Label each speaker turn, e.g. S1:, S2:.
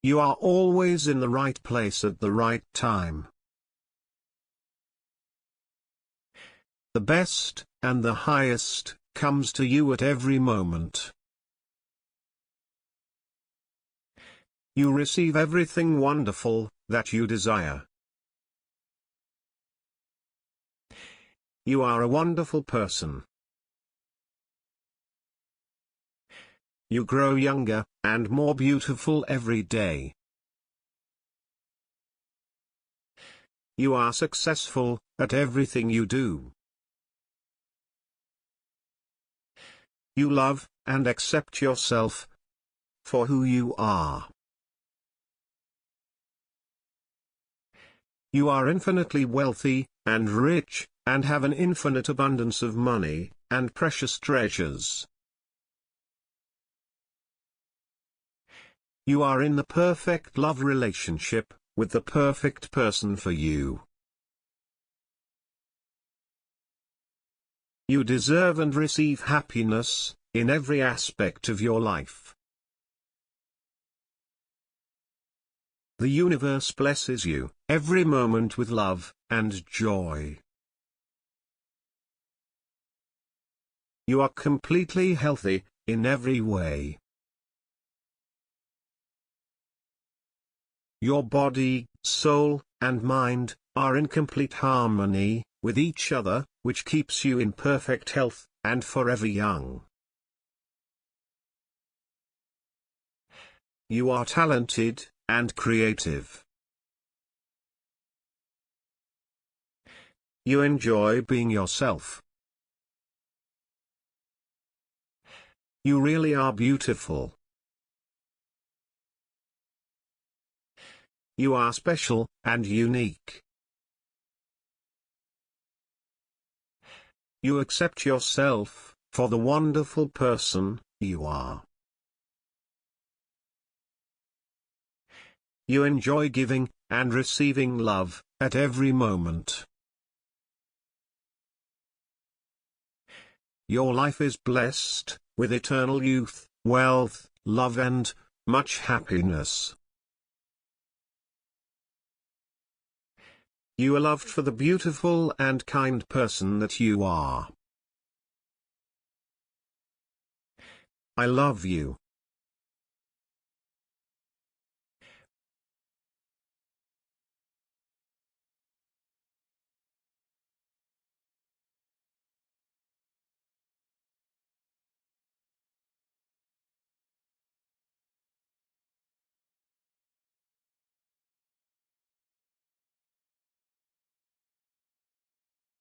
S1: You are always in the right place at the right time. The best, and the highest, comes to you at every moment. You receive everything wonderful that you desire. You are a wonderful person. You grow younger, and more beautiful every day. You are successful at everything you do. You love, and accept yourself for who you are. You are infinitely wealthy, and rich, and have an infinite abundance of money, and precious treasures. You are in the perfect love relationship, with the perfect person for you. You deserve and receive happiness, in every aspect of your life. The universe blesses you, every moment with love, and joy. You are completely healthy, in every way. Your body, soul, and mind, are in complete harmony with each other, which keeps you in perfect health, and forever young. You are talented, and creative. You enjoy being yourself. You really are beautiful. You are special, and unique. You accept yourself, for the wonderful person you are. You enjoy giving, and receiving love, at every moment. Your life is blessed, with eternal youth, wealth, love and much happiness. You are loved for the beautiful and kind person that you are. I love you.